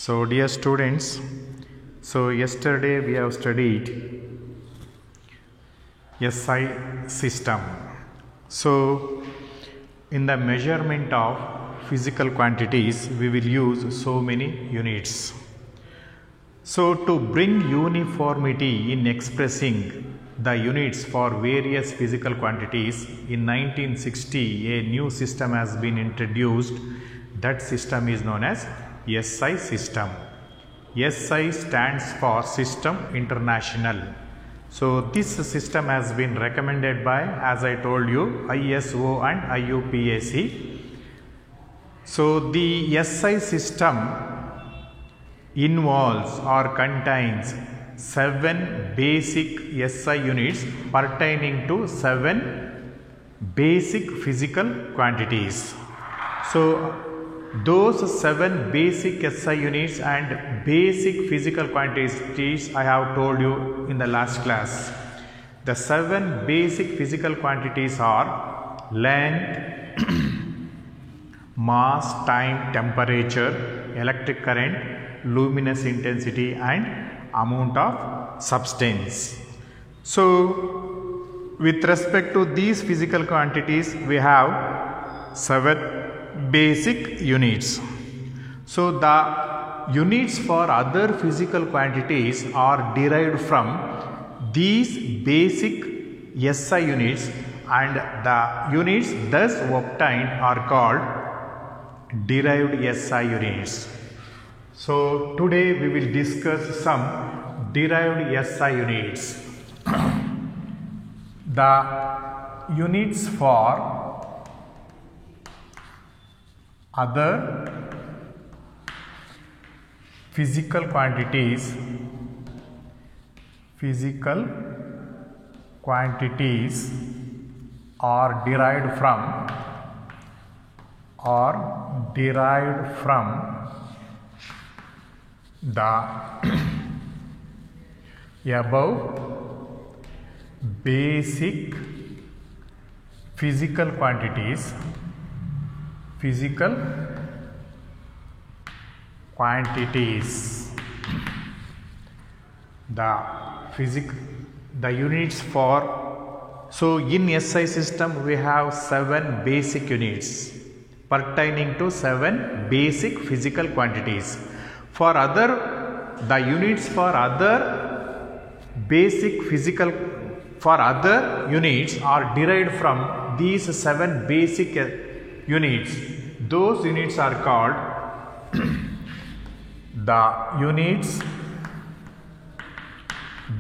So dear students, yesterday we have studied SI system. So in the measurement of physical quantities we will use so many units. So to bring uniformity in expressing the units for various physical quantities, in 1960 a new system has been introduced. That system is known as SI system. SI stands for System International. So this system has been recommended by, as I told you, ISO and IUPAC. So the SI system involves or contains 7 basic SI units pertaining to 7 basic physical quantities. So those 7 basic SI units and basic physical quantities I have told you in the last class. The 7 basic physical quantities are length, mass, time, temperature, electric current, luminous intensity and amount of substance. So with respect to these physical quantities we have 7 basic units. So the units for other physical quantities are derived from these basic SI units, and the units thus obtained are called derived SI units. So today we will discuss some derived SI units. The units for other physical quantities are derived from the above basic physical quantities. The units for, so in SI system we have 7 basic units pertaining to 7 basic physical quantities. For other, the units for other basic physical, for other units are derived from these 7 basic units. Those units are called the units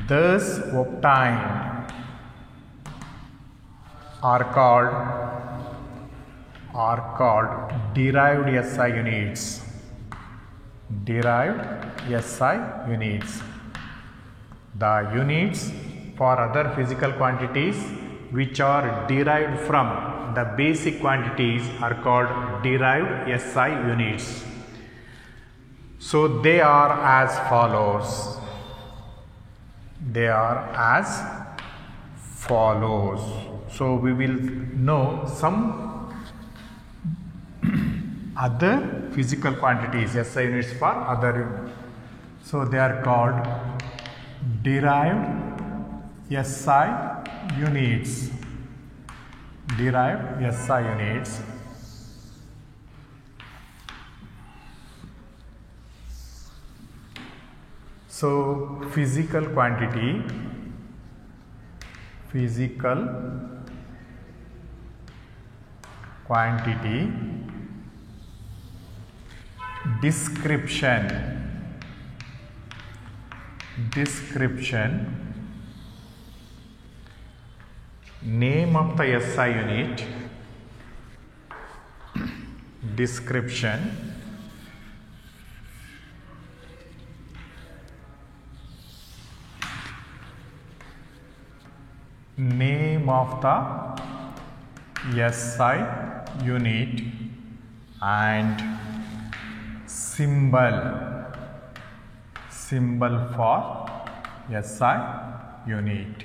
thus obtained are called derived SI units. Derived SI units. The units for other physical quantities which are derived from the basic quantities are called derived SI units. So they are as follows. So we will know some other physical quantities, SI units for other. So they are called derived SI units. Derived SI units. So physical quantity, description, name of the SI unit, description, name of the SI unit and symbol for SI unit.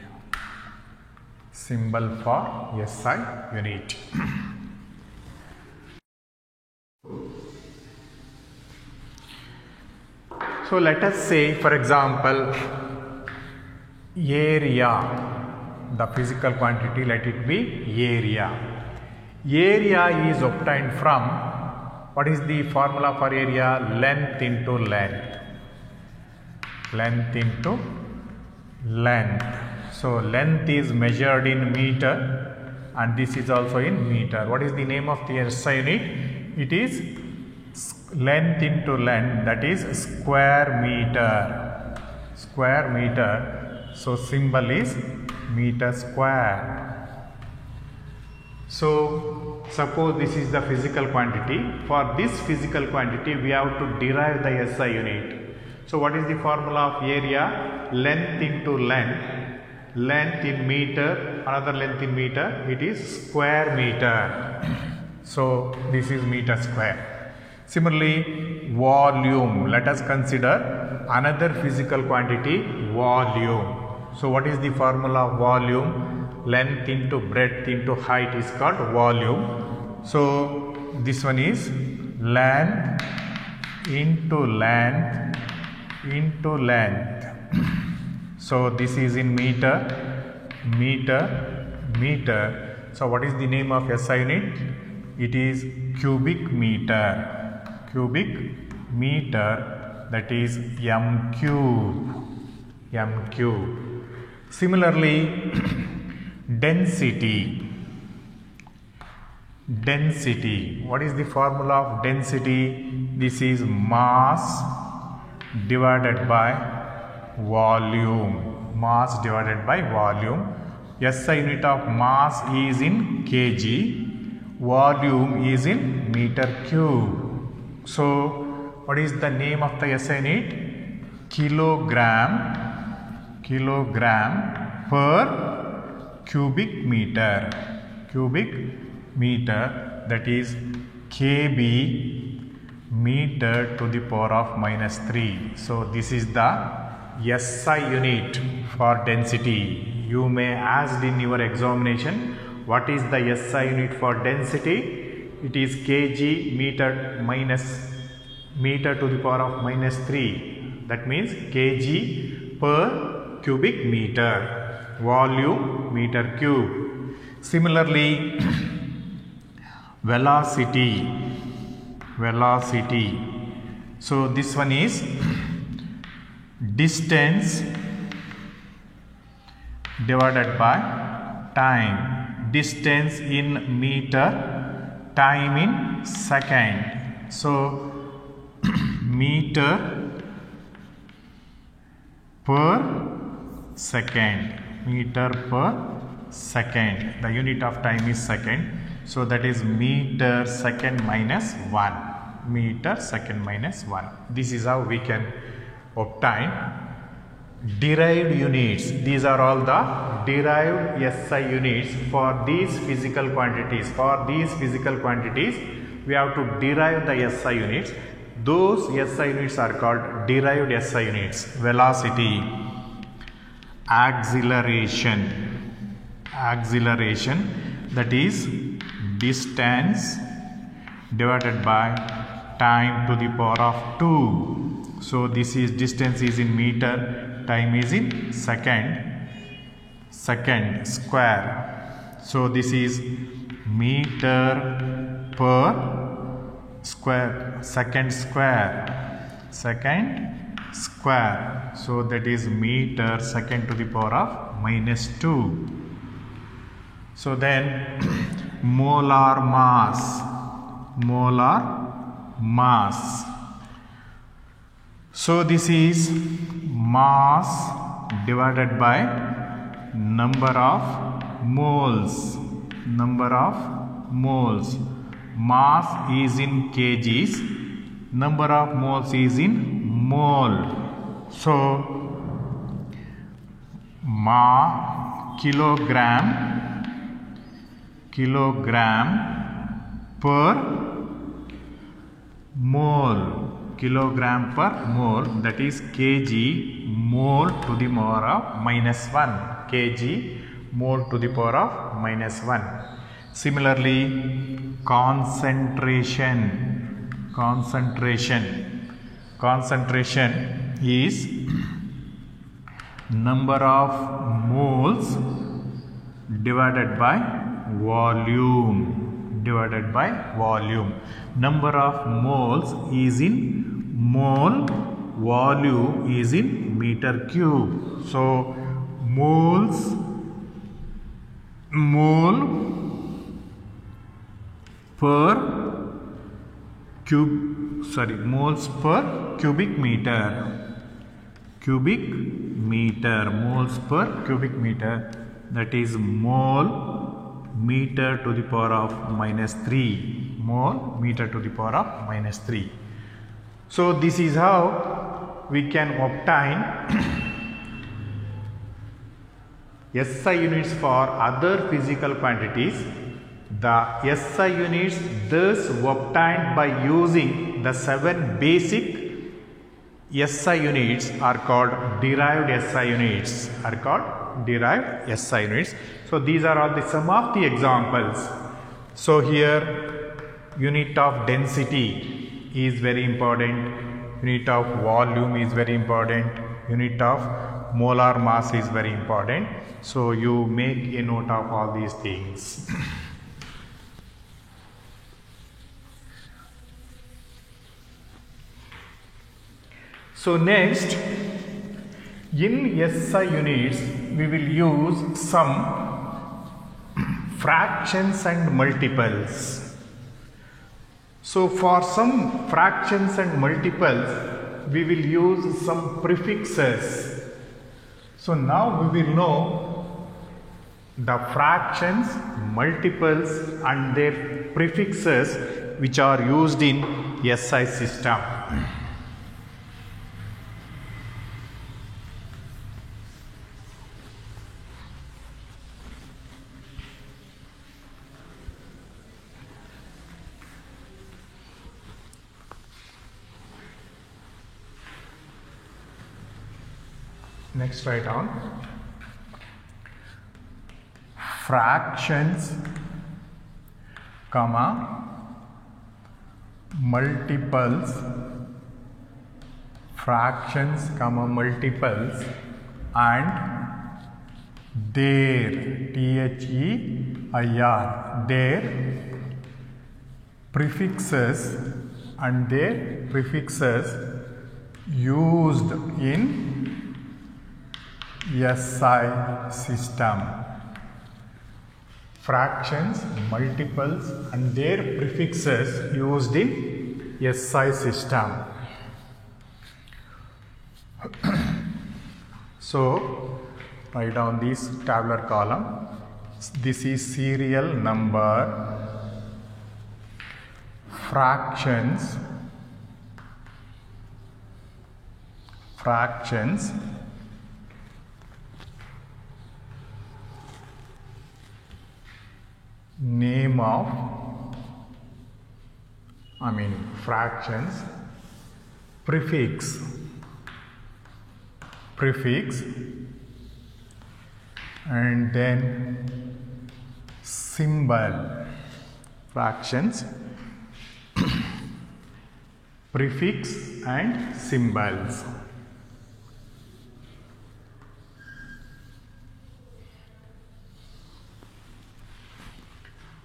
Symbol for SI unit. So let us say, for example, area, the physical quantity, let it be area. Area is obtained from, what is the formula for area? Length into length. Length into length. So length is measured in meter and this is also in meter. What is the name of the SI unit? It is length into length, that is square meter. Square meter. So symbol is meter square. So suppose this is the physical quantity. For this physical quantity we have to derive the SI unit. So what is the formula of area? Length into length. Length in meter, another length in meter, it is square meter. So this is meter square. Similarly, volume. Let us consider another physical quantity, volume. So what is the formula of volume? Length into breadth into height is called volume. So this one is length into length into length. So this is in meter, meter, meter. So what is the name of SI unit? It is cubic meter. Cubic meter, that is m cube. M cube. Similarly, density. Density. What is the formula of density? This is mass divided by volume. Mass divided by volume. SI unit of mass is in kg. Volume is in meter cube. So what is the name of the SI unit? Kilogram. Kilogram per cubic meter. Cubic meter, that is kb meter to the power of minus 3. So this is the SI unit for density. You may ask in your examination, what is the SI unit for density? It is kg meter to the power of minus 3. That means kg per cubic meter. Volume meter cube. Similarly, velocity. Velocity. So this one is distance divided by time. Distance in meter, time in second. So meter per second. Meter per second. The unit of time is second. So that is meter second minus 1. Meter second minus 1. This is how we can obtain derived units. These are all the derived SI units for these physical quantities. For these physical quantities, we have to derive the SI units. Those SI units are called derived SI units. Velocity, acceleration, acceleration, that is distance divided by time to the power of 2. So this is distance is in meter, time is in second, second square. So this is meter per square, second square, second square. So that is meter second to the power of minus 2. So then molar mass, molar mass. So this is mass divided by number of moles, number of moles. Mass is in kgs, number of moles is in mole. So kilogram per mole, kilogram per mole, that is kg mole to the power of minus 1, kg mole to the power of minus 1. Similarly, concentration, concentration, concentration is number of moles divided by volume. Number of moles is in mole, volume is in meter cube. So mole per moles per cubic meter. Moles per cubic meter, that is mole meter to the power of -3. Mole meter to the power of -3. So this is how we can obtain SI units for other physical quantities. The SI units thus obtained by using the 7 basic SI units are called derived SI units. So these are all the some of the examples. So here unit of density is very important, unit of volume is very important, unit of molar mass is very important. So you make a note of all these things. So next, in SI units we will use some fractions and multiples. So for some fractions and multiples we will use some prefixes. So now we will know the fractions, multiples and their prefixes which are used in SI system. Next, write down fractions, comma, multiples, fractions, comma, multiples and their, THEIR, their prefixes and their prefixes used in SI system. Fractions, multiples and their prefixes used in SI system. So write down this tabular column. This is serial number, fractions, name of, fractions, prefix and then symbol. Fractions, prefix and symbols.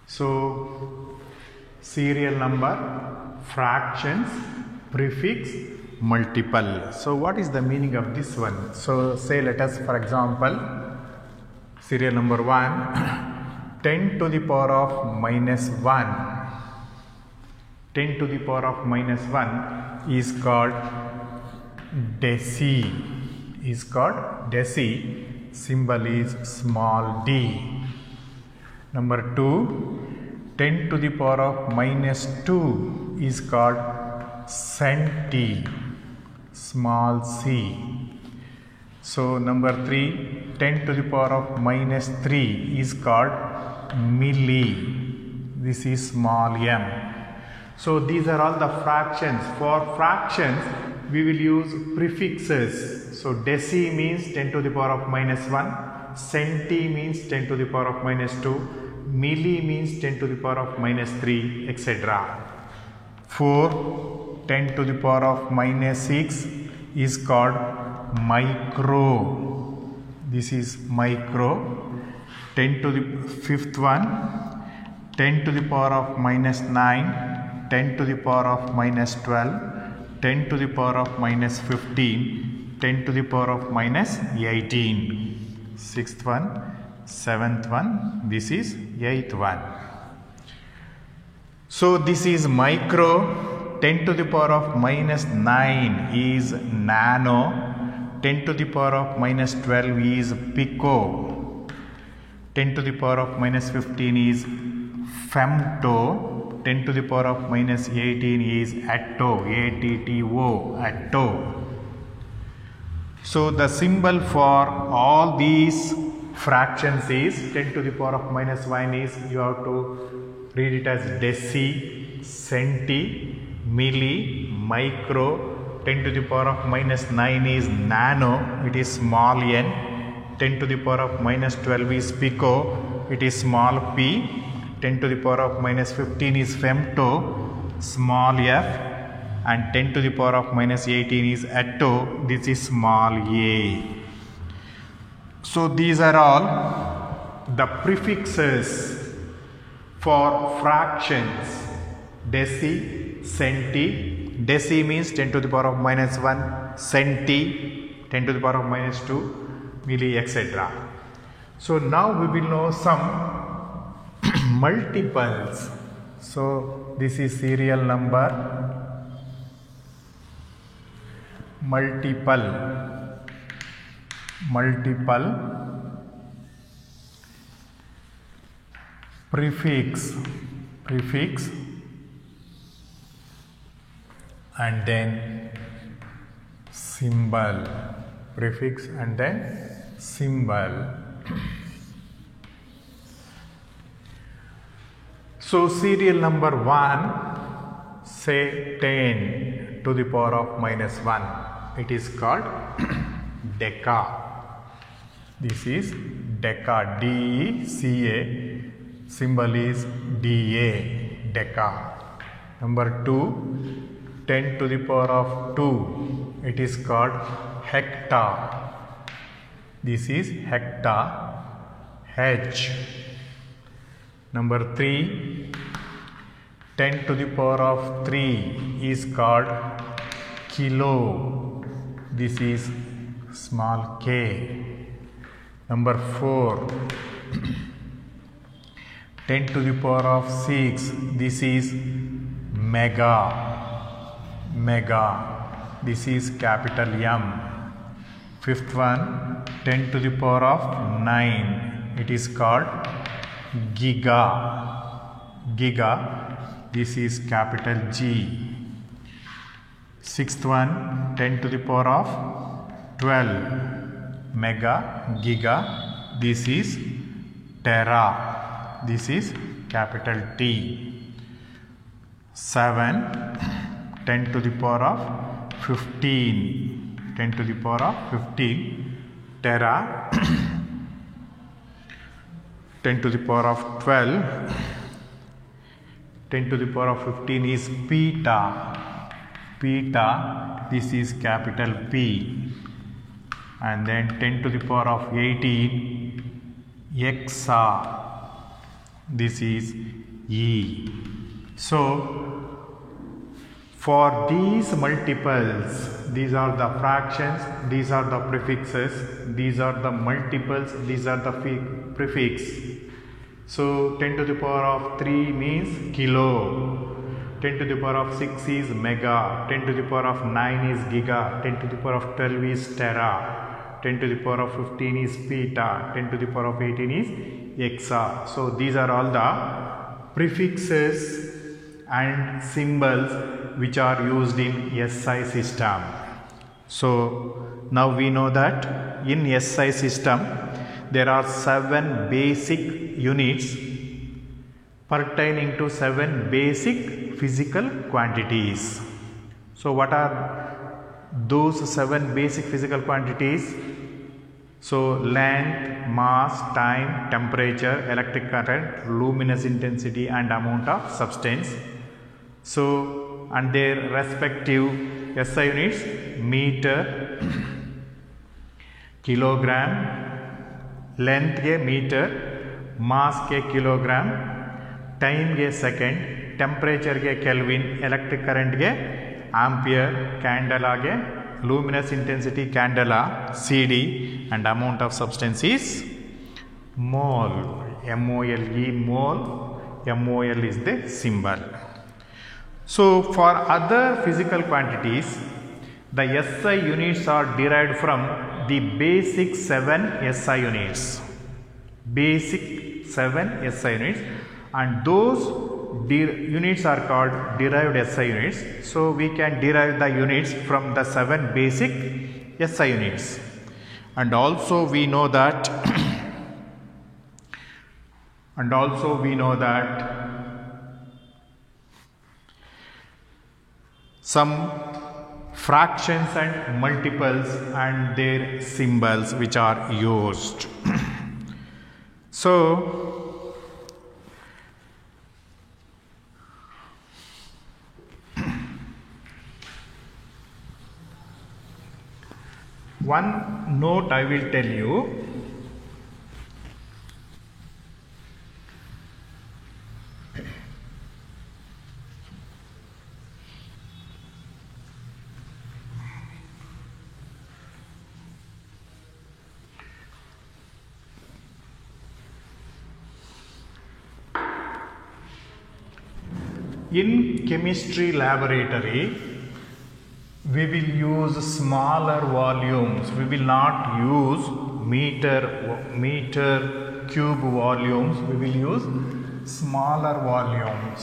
So serial number, fractions, prefix, multiple. So what is the meaning of this one? So say let us for example serial number 1 10 to the power of -1. 10 to the power of -1 is called deci. Symbol is small d. Number 2, 10 to the power of -2 is called centi, small c. So number 3, 10 to the power of -3 is called milli. This is small m. So these are all the fractions. For fractions we will use prefixes. So deci means 10 to the power of -1, centi means 10 to the power of -2, milli means 10 to the power of -3, etc. For 10 to the power of minus 6 is called micro. This is micro. 10 to the fifth one, 10 to the power of minus 9, 10 to the power of minus 12, 10 to the power of minus 15, 10 to the power of minus 18. Sixth one, seventh one, this is eighth one. So this is micro. 10 to the power of minus 9 is nano. 10 to the power of minus 12 is pico. 10 to the power of minus 15 is femto. 10 to the power of minus 18 is atto. A-T-T-O, atto. So the symbol for all these fractions is 10 to the power of minus 1 is, you have to read it as deci, centi, milli, micro. 10 to the power of minus 9 is nano, it is small n. 10 to the power of minus 12 is pico, it is small p. 10 to the power of minus 15 is femto, small f. And 10 to the power of minus 18 is atto, this is small a. So these are all the prefixes for fractions. Deci, centi. Deci means 10 to the power of minus 1, centi 10 to the power of minus 2, milli, etc. So now we will know some multiples. So this is serial number. Multiple, prefix, and then symbol, prefix and then symbol. So serial number 1, say 10 to the power of minus 1, it is called deca. This is deca, D-E-C-A, symbol is D-A, deca. Number 2, 10 to the power of 2, it is called hecta. This is hecta, H. Number 3, 10 to the power of 3 is called kilo. This is small k. Number 4, 10 to the power of 6, this is mega. This is capital M. Fifth one, 10 to the power of 9, it is called giga. This is capital G. Sixth one, 10 to the power of 12, mega, giga, this is tera. This is capital T. 7, 10 to the power of 15, 10 to the power of 15, tera. 10 to the power of 12, 10 to the power of 15 is peta. This is capital P. And then 10 to the power of 18, hexa. This is E. So for these multiples, these are the fractions, these are the prefixes, these are the multiples, these are the prefix. So 10 to the power of 3 means kilo, 10 to the power of 6 is mega, 10 to the power of 9 is giga, 10 to the power of 12 is tera, 10 to the power of 15 is peta, 10 to the power of 18 is hexa. So these are all the prefixes and symbols which are used in SI system. So now we know that in SI system there are 7 basic units pertaining to 7 basic physical quantities. So what are those 7 basic physical quantities? So length, mass, time, temperature, electric current, luminous intensity and amount of substance. So and their respective SI units: meter, kilogram, length ಗೆ meter, mass ಗೆ kilogram, time ಗೆ second, temperature ಗೆ Kelvin, electric current ಗೆ ampere, candela ಗೆ luminous intensity candela CD, and amount of substance is mole, MOLE, mole. MOL is the symbol. So for other physical quantities, the SI units are derived from the basic 7 SI units. Basic 7 SI units, and those units are called derived SI units. So we can derive the units from the 7 basic SI units. And also we know that some fractions and multiples and their symbols which are used. So one note I will tell you. In chemistry laboratory, we will use smaller volumes. We will not use meter cube volumes. We will use smaller volumes.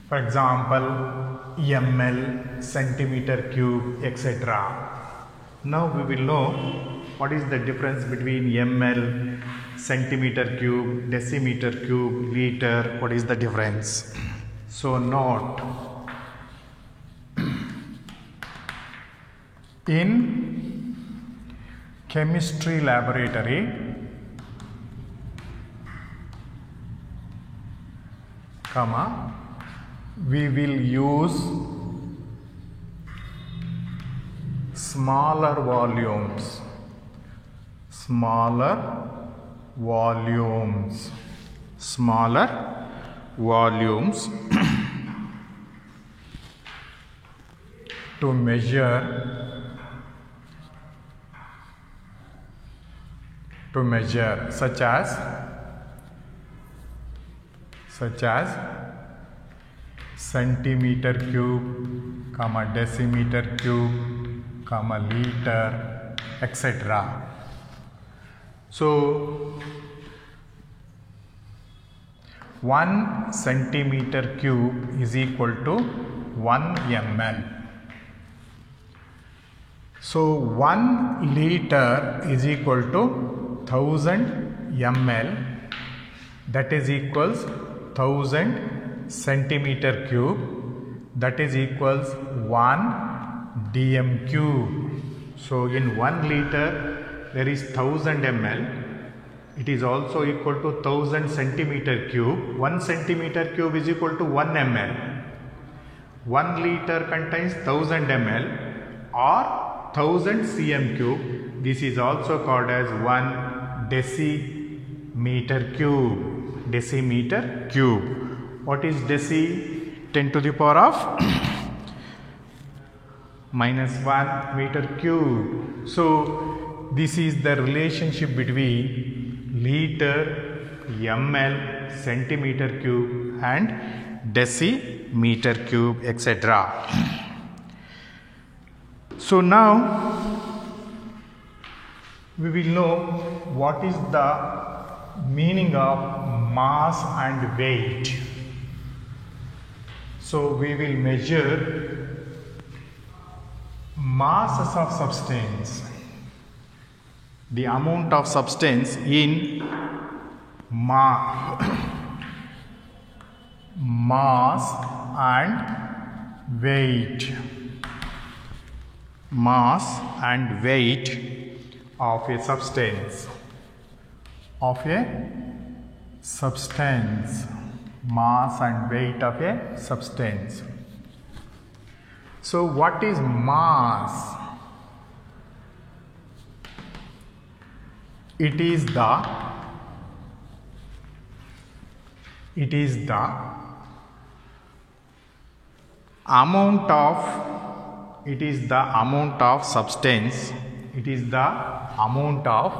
For example, ml, centimeter cube, etc. Now we will know what is the difference between ml, centimeter cube, decimeter cube, liter. What is the difference? So note, in chemistry laboratory, we will use smaller volumes to measure such as centimeter cube, decimeter cube, liter, etc. So 1 centimeter cube is equal to 1 ml. So 1 liter is equal to 1000 ml, that is equals 1000 centimeter cube, that is equals 1 dm cube. So in 1 liter there is 1000 ml. It is also equal to 1000 centimeter cube. 1 centimeter cube is equal to 1 ml. 1 liter contains 1000 ml or 1000 cm cube. This is also called as 1 decimeter cube. What is deci? 10 to the power of minus 1 meter cube. So this is the relationship between liter, ml, centimeter cube and decimeter cube, etc. So now we will know what is the meaning of mass and weight. So we will measure masses of substance, the amount of substance in mass and weight. Mass and weight of a substance. Mass and weight of a substance. So what is mass? It is the amount of substance. It is the amount of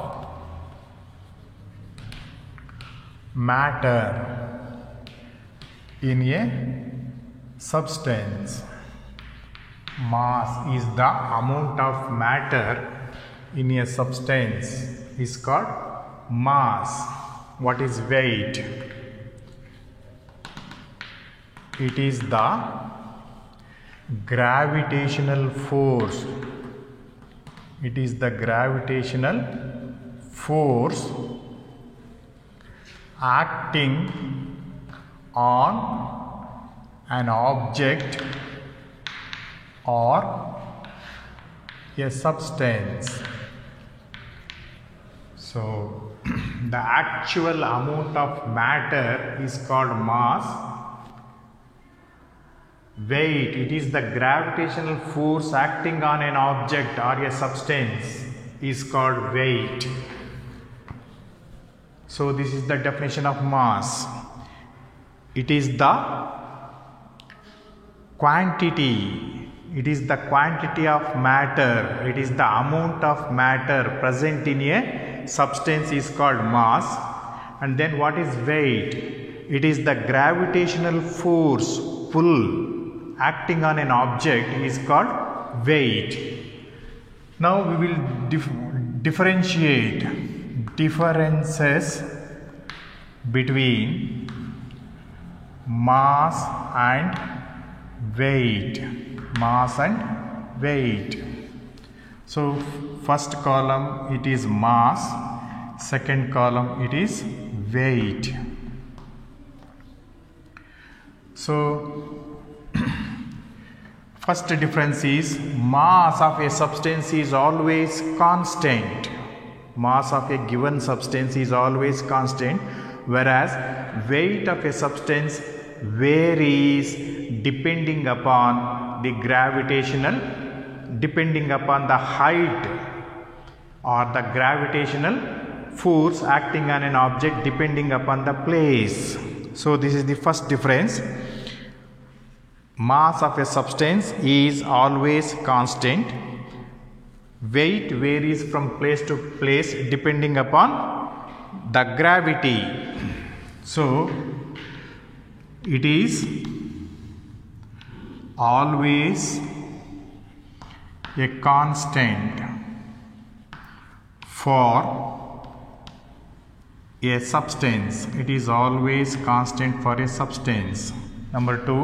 matter in a substance. Mass is the amount of matter in a substance is called mass. What is weight? It is the gravitational force. It is the gravitational force acting on an object or a substance. So the actual amount of matter is called mass. Weight, it is the gravitational force acting on an object or a substance is called weight. So this is the definition of mass. It is the quantity. It is the quantity of matter. It is the amount of matter present in a substance is called mass. And then what is weight? It is the gravitational force pull acting on an object is called weight. Now we will differentiate differences between mass and weight. Mass and weight. So first column it is mass, second column it is weight. So first difference is mass of a substance is always constant. Mass of a given substance is always constant, whereas weight of a substance varies depending upon the gravitational, depending upon the height or the gravitational force acting on an object depending upon the place. So this is the first difference. Mass of a substance is always constant. Weight varies from place to place depending upon the gravity. So it is always a constant for a substance. It is always constant for a substance. Number 2,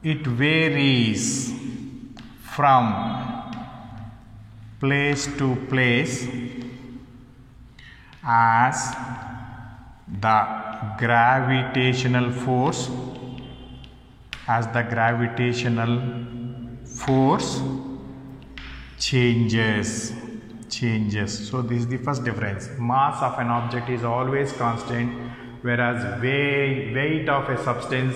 it varies from place to place as the gravitational force changes. So this is the first difference. Mass of an object is always constant, whereas weight of a substance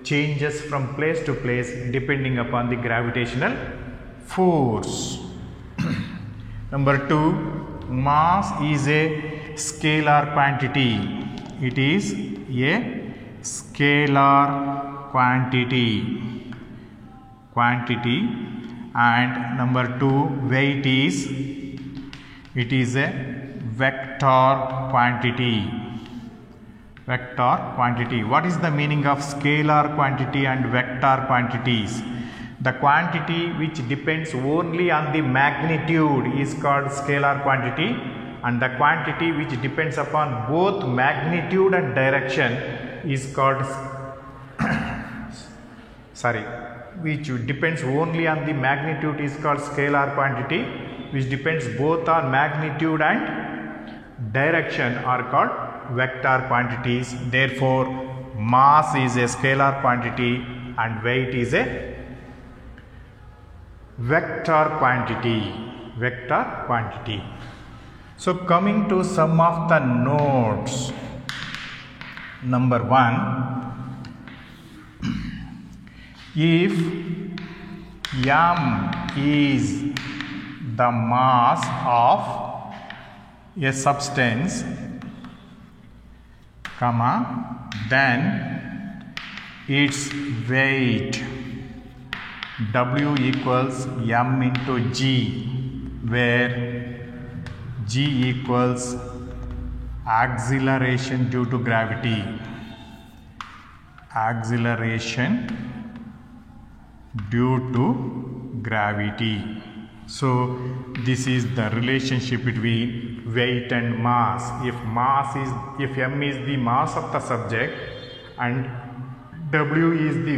changes from place to place depending upon the gravitational force. Number 2, mass is a scalar quantity. It is a scalar quantity. And number 2, weight is, it is a vector quantity. What is the meaning of scalar quantity and vector quantities? The quantity which depends only on the magnitude is called scalar quantity, and the quantity which depends upon both magnitude and direction is called which depends only on the magnitude is called scalar quantity, which depends both on magnitude and direction are called vector quantities. Therefore mass is a scalar quantity and weight is a vector quantity. So coming to some of the notes. Number 1, if m is the mass of a substance, comma, then its weight W equals m into g, where g equals acceleration due to gravity. Acceleration due to gravity. So this is the relationship between weight and mass. If m is the mass of the subject and W is the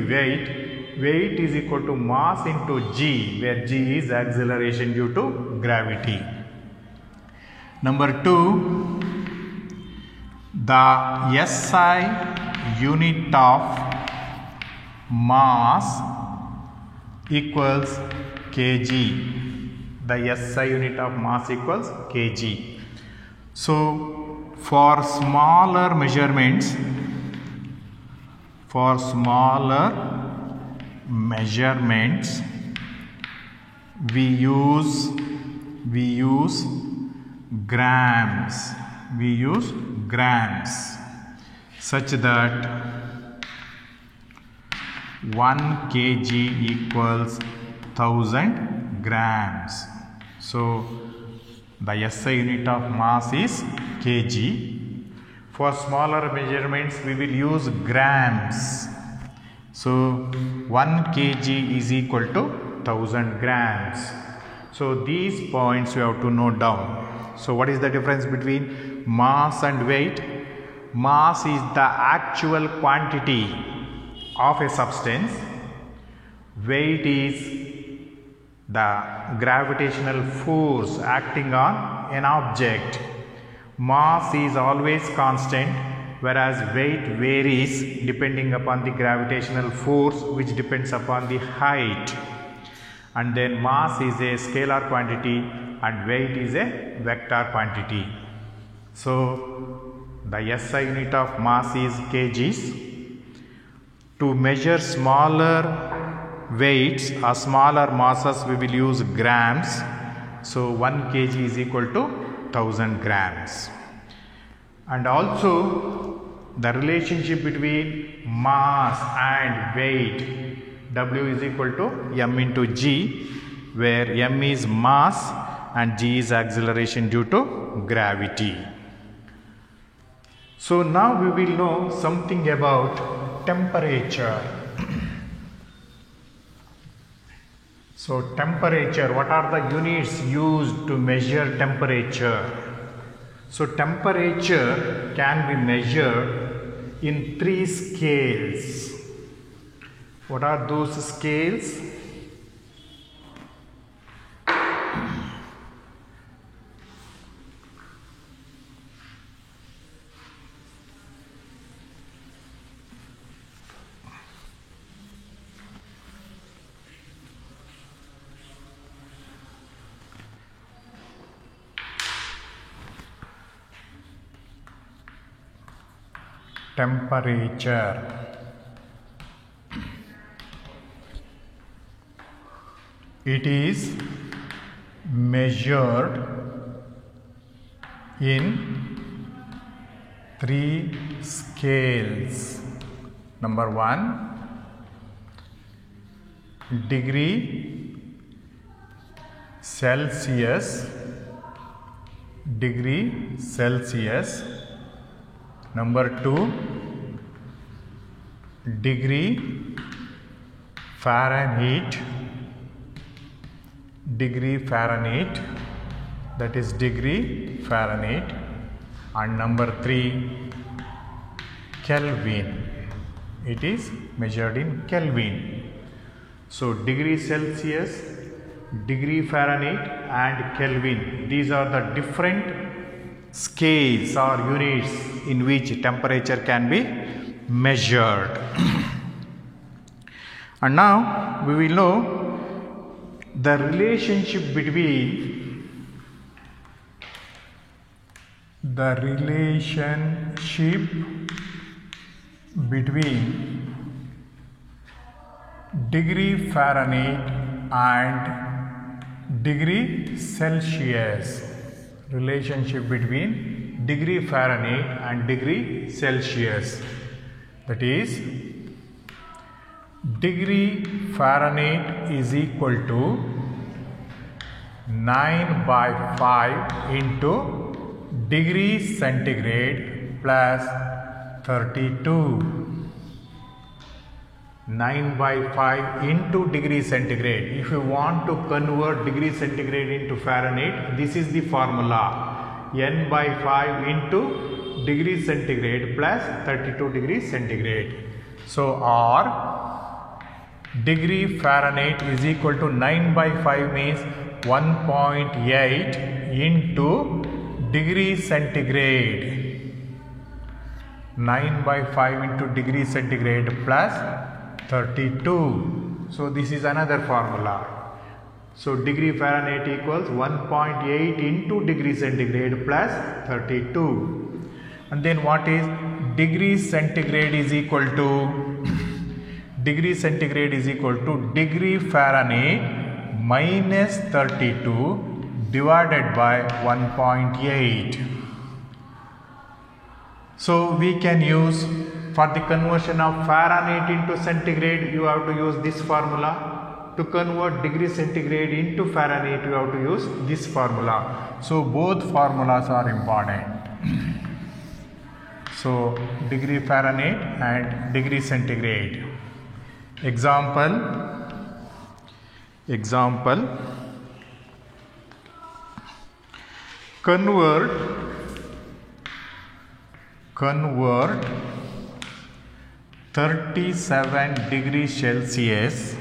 weight is equal to mass into g, where g is acceleration due to gravity. Number 2, the SI unit of mass equals kg. The SI unit of mass equals kg. So for smaller measurements, we use grams. Such that 1 kg equals 1000 grams. So the SI unit of mass is kg. For smaller measurements we will use grams. So 1 kg is equal to 1000 grams. So these points you have to note down. So what is the difference between mass and weight? Mass is the actual quantity of a substance. Weight is the gravitational force acting on an object. Mass is always constant, whereas weight varies depending upon the gravitational force, which depends upon the height. And then mass is a scalar quantity and weight is a vector quantity. So the SI unit of mass is kgs. To measure smaller weights or smaller masses we will use grams. So 1 kg is equal to 1000 grams. And also the relationship between mass and weight, W is equal to m into g, where m is mass and g is acceleration due to gravity. So now we will know something about temperature. So temperature, what are the units used to measure temperature? So temperature can be measured in 3 scales. What are those scales? Temperature. It is measured in 3 scales. Number 1, degree Celsius. Number 2, degree Fahrenheit, that is degree Fahrenheit. And number 3, Kelvin. It is measured in Kelvin. So degree Celsius, degree Fahrenheit and Kelvin, these are the different scales or units in which temperature can be measured. And now we will know the relationship between degree Fahrenheit and degree Celsius. Relationship between degree Fahrenheit and degree Celsius. That is, degree Fahrenheit is equal to 9/5 into degree centigrade plus 32. 9/5 into degree centigrade. If you want to convert degree centigrade into Fahrenheit, this is the formula. N/5 into degree centigrade plus 32 degree centigrade. So, or degree Fahrenheit is equal to 9/5 means 1.8 into degree centigrade. 9/5 into degree centigrade plus 32. So, this is another formula. So, degree Fahrenheit equals 1.8 into degree centigrade plus 32. And then what is degree centigrade is equal to? Degree centigrade is equal to degree Fahrenheit minus 32 divided by 1.8. So, we can use, for the conversion of Fahrenheit into centigrade, you have to use this formula. To convert degree centigrade into Fahrenheit, you have to use this formula. So, both formulas are important. So, degree Fahrenheit and degree centigrade. Example, convert 37 degree Celsius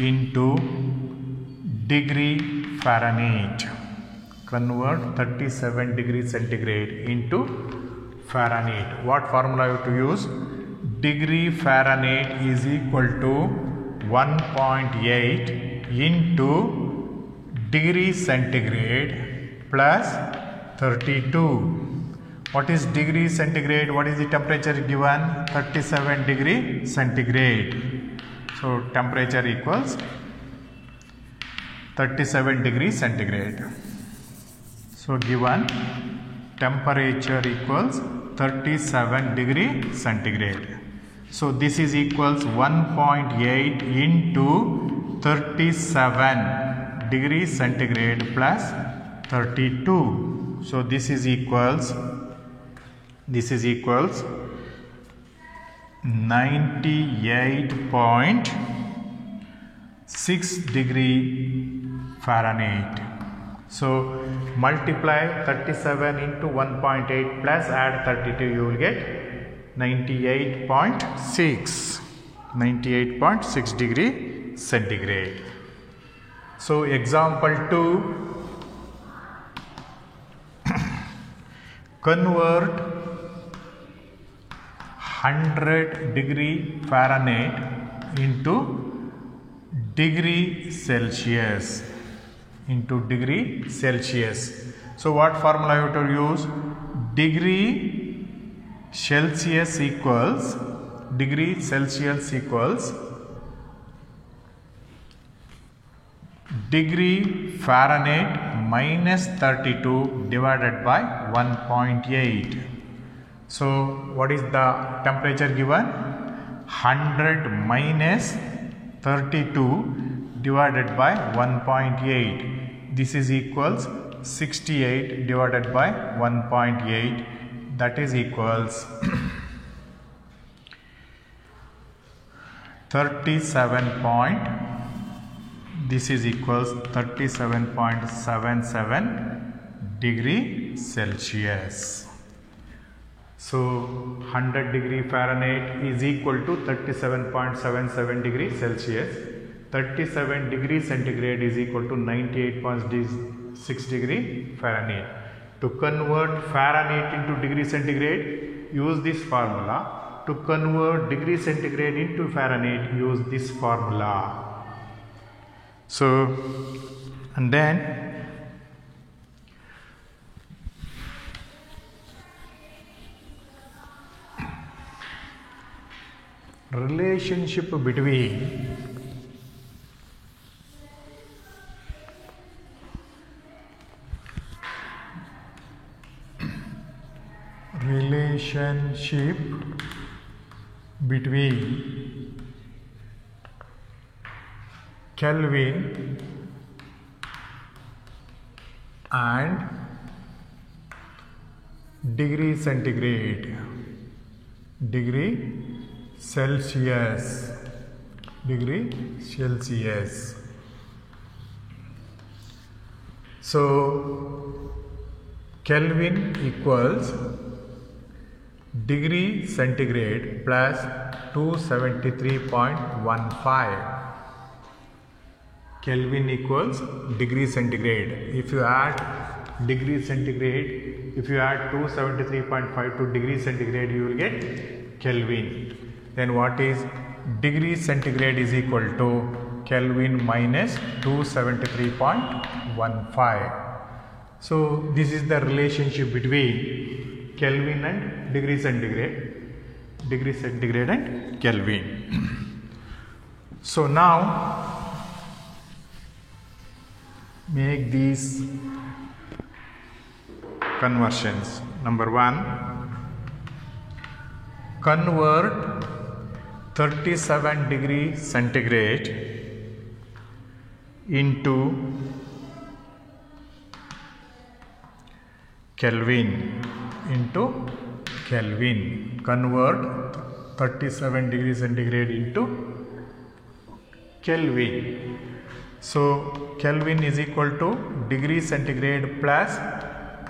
into degree Fahrenheit. Convert 37 degree centigrade into Fahrenheit. What formula you have to use? Degree Fahrenheit is equal to 1.8 into degree centigrade plus 32. What is degree centigrade? What is the temperature given? 37 degree centigrade. So, temperature equals 37 degree centigrade. So, given temperature equals 37 degree centigrade. So, this is equals 1.8 into 37 degree centigrade plus 32. So, this is equals 98.6 degree Fahrenheit. So, multiply 37 into 1.8 plus add 32, you will get 98.6 degree centigrade. So, example 2, convert 100 degree Fahrenheit into degree Celsius. So, what formula you have to use? Degree Celsius equals degree Fahrenheit minus 32 divided by 1.8. So, what is the temperature given? 100 minus 32 divided by 1.8. This is equals 68 divided by 1.8. That is equals 37.77 degree Celsius. So, 100 degree Fahrenheit is equal to 37.77 degree Celsius. 37 degree centigrade is equal to 98.6 degree Fahrenheit. To convert Fahrenheit into degree centigrade, use this formula. To convert degree centigrade into Fahrenheit, use this formula. So, and then relationship between Kelvin and degree centigrade, degree Celsius. So Kelvin equals degree centigrade plus 273.15. Kelvin equals degree centigrade. If you add degree centigrade, if you add 273.5 to degree centigrade, you will get Kelvin. Then what is degree centigrade is equal to Kelvin minus 273.15. So this is the relationship between Kelvin and degree centigrade and Kelvin. So now make these conversions. Number 1, convert 37 degree centigrade into Kelvin. Convert 37 degree centigrade into Kelvin. So Kelvin is equal to degree centigrade plus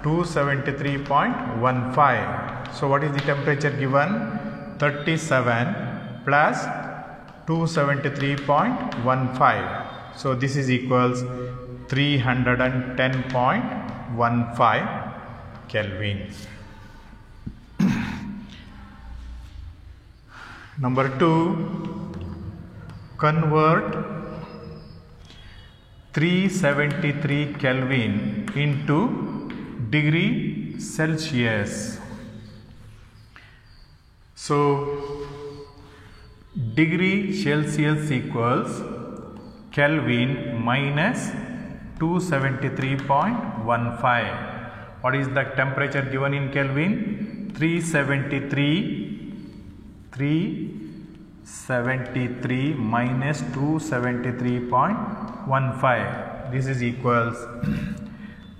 273.15. So what is the temperature given? 37 plus 273.15. So this is equals 310.15 Kelvin. Number 2, convert 373 Kelvin into degree Celsius. So degree Celsius equals Kelvin minus 273.15. What is the temperature given in Kelvin? 373 minus 273.15. This is equals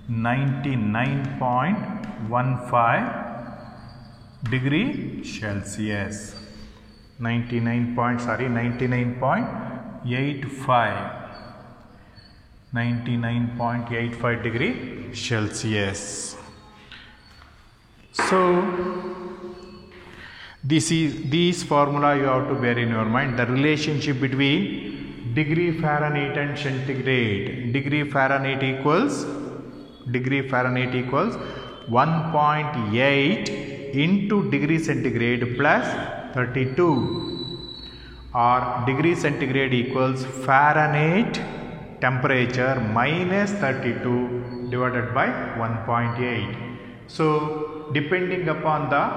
99.15 degree Celsius. 99.85 degree Celsius. So this formula you have to bear in your mind, the relationship between degree Fahrenheit and centigrade. Degree Fahrenheit equals 1.8 into degree centigrade plus 32, or degree centigrade equals Fahrenheit temperature minus 32 divided by 1.8. So depending upon the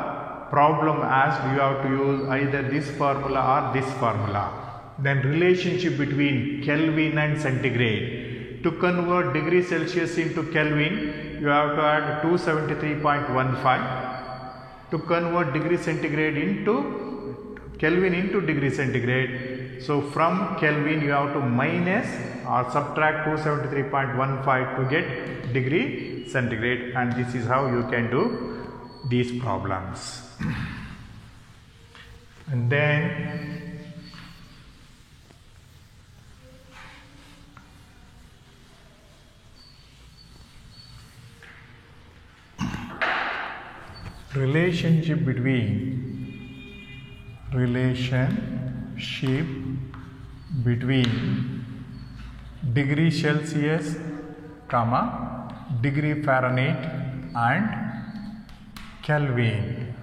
problem asked, you have to use either this formula or this formula. Then relationship between Kelvin and centigrade. To convert degree Celsius into Kelvin, you have to add 273.15. To convert degree centigrade into Kelvin into degree centigrade. So from Kelvin you have to minus or subtract 273.15 to get degree centigrade, and this is how you can do these problems. And then relationship between degree Celsius, degree Fahrenheit and Kelvin.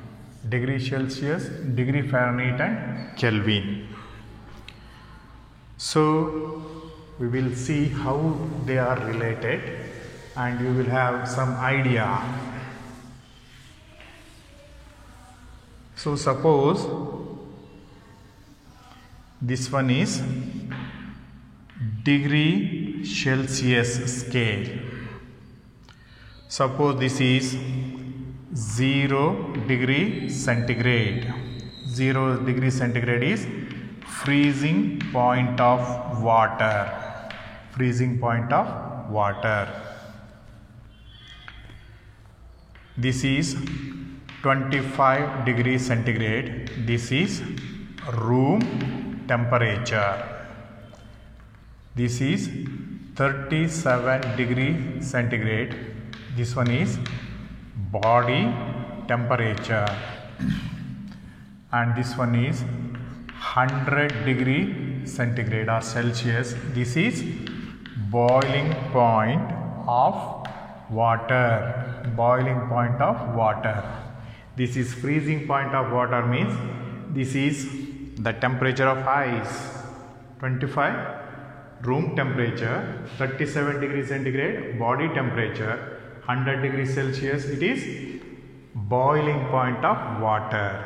Degree Celsius, degree Fahrenheit and Kelvin. So we will see how they are related and you will have some idea. So suppose This one is degree Celsius scale. Suppose this is 0 degree centigrade. 0 degree centigrade is freezing point of water. Freezing point of water. This is 25 degree centigrade. This is room temperature. This is 37 degree centigrade. This one is body temperature. And this one is 100 degree centigrade or Celsius. This is boiling point of water. Boiling point of water. This is freezing point of water, means this is the temperature of ice. 25 room temperature, 37 degree centigrade body temperature, 100 degrees Celsius, it is boiling point of water.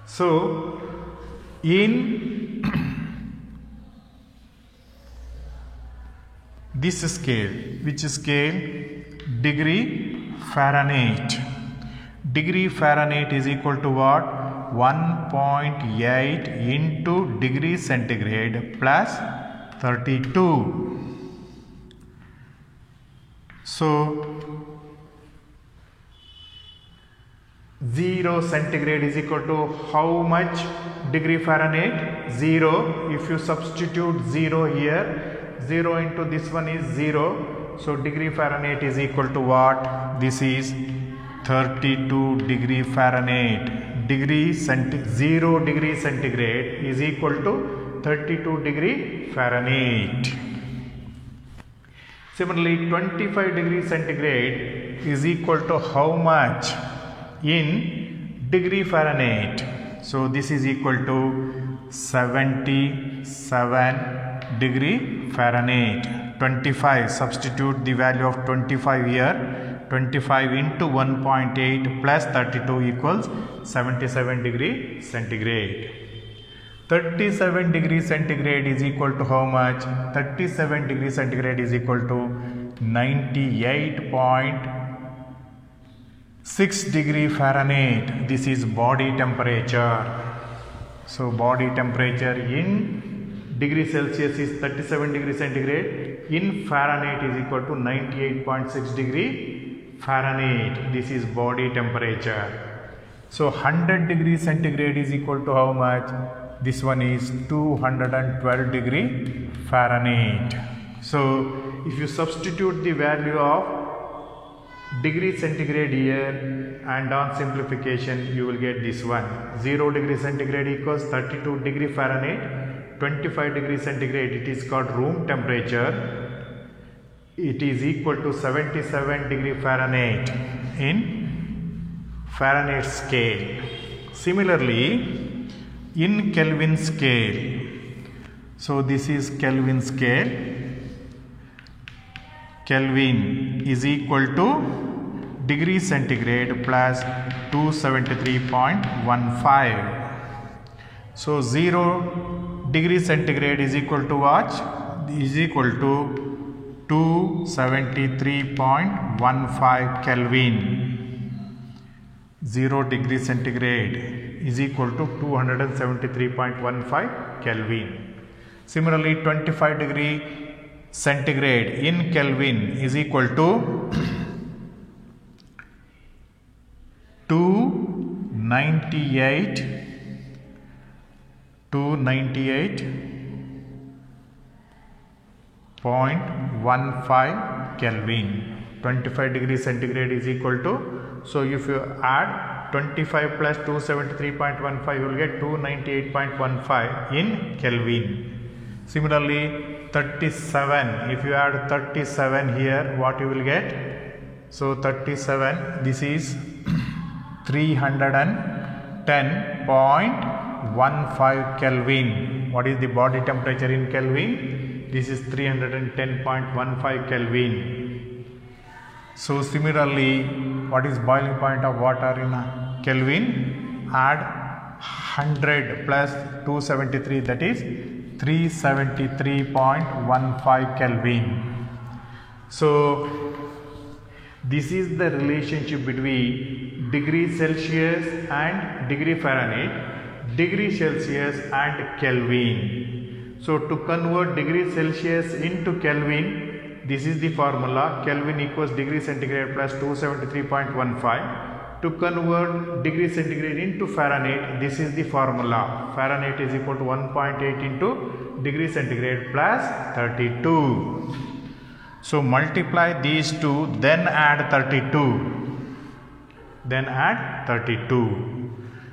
So in this scale, which scale? Degree Fahrenheit. Degree Fahrenheit is equal to what? 1.8 into degree centigrade plus 32. So 0 centigrade is equal to how much degree Fahrenheit? 0. If you substitute 0 here, 0 into this one is 0. So degree Fahrenheit is equal to what? This is 32 degree Fahrenheit. 0 degree centigrade is equal to 32 degree Fahrenheit. Similarly, 25 degree centigrade is equal to how much in degree Fahrenheit? So this is equal to 77 degree Fahrenheit. 25, substitute the value of 25 here. 25 into 1.8 plus 32 equals 77 degree centigrade. 37 degree centigrade is equal to how much? 37 degree centigrade is equal to 98.6 degree Fahrenheit. This is body temperature. So body temperature in degree Celsius is 37 degree centigrade. In Fahrenheit is equal to 98.6 degree Fahrenheit. This is body temperature. So 100 degree centigrade is equal to how much? This one is 212 degree Fahrenheit. So if you substitute the value of degree centigrade here and on simplification, you will get this one. 0 degree centigrade equals 32 degree Fahrenheit. 25 degree centigrade, it is called room temperature. It is equal to 77 degree Fahrenheit in Fahrenheit scale. Similarly, in Kelvin scale, so this is Kelvin scale. Kelvin is equal to degree centigrade plus 273.15. So 0 degree centigrade is equal to what? Is equal to 273.15 Kelvin. 0 degree centigrade is equal to 273.15 Kelvin. Similarly, 25 degree centigrade in Kelvin is equal to 298.15 Kelvin. 25 degree centigrade is equal to, so if you add 25 plus 273.15, you will get 298.15 in Kelvin. Similarly, 37, if you add 37 here, what you will get? So 37, this is 310.15 Kelvin. What is the body temperature in Kelvin? This is 310.15 Kelvin. So similarly, what is boiling point of water in Kelvin? Add 100 plus 273, that is 373.15 Kelvin. So this is the relationship between degree Celsius and degree Fahrenheit, degree Celsius and Kelvin. So to convert degree Celsius into Kelvin, this is the formula. Kelvin equals degree centigrade plus 273.15. To convert degree centigrade into Fahrenheit, this is the formula. Fahrenheit is equal to 1.8 into degree centigrade plus 32. So multiply these two, then add 32. Then add 32.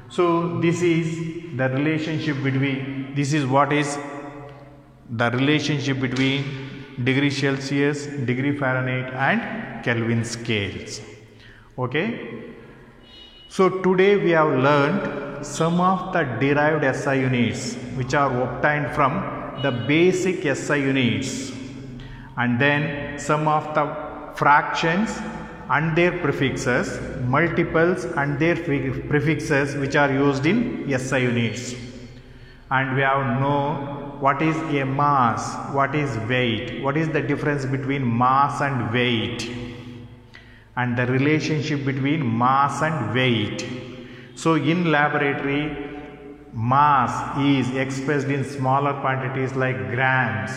So this is the relationship between, this is what is the relationship between degree Celsius, degree Fahrenheit and Kelvin scales. Okay. So today we have learned some of the derived SI units which are obtained from the basic SI units, and then some of the fractions and their prefixes, multiples and their prefixes which are used in SI units. And we have known what is a mass, what is weight, what is the difference between mass and weight, and the relationship between mass and weight. So in laboratory, mass is expressed in smaller quantities like grams.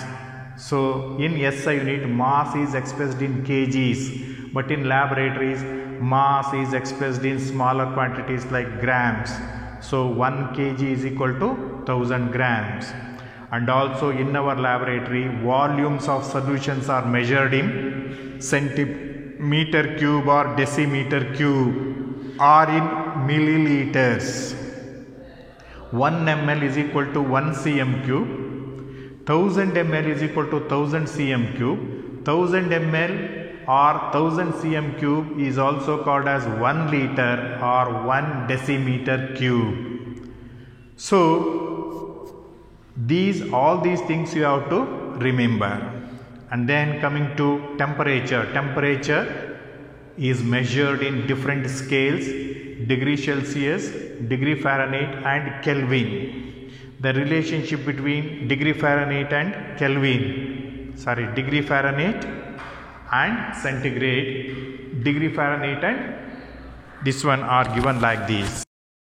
So in SI unit, mass is expressed in kgs, but in laboratories, mass is expressed in smaller quantities like grams. So 1 kg is equal to 1000 grams. And also in our laboratory, volumes of solutions are measured in centimeter cube or decimeter cube or in milliliters. 1 ml is equal to 1 cm cube. 1000 ml is equal to 1000 cm cube. 1000 ml or 1000 cm cube is also called as 1 liter or 1 decimeter cube. So all these things you have to remember. And then coming to temperature. Temperature is measured in different scales: degree Celsius, degree Fahrenheit and Kelvin. The relationship between degree Fahrenheit and degree Fahrenheit and centigrade, degree Fahrenheit and this one are given like this.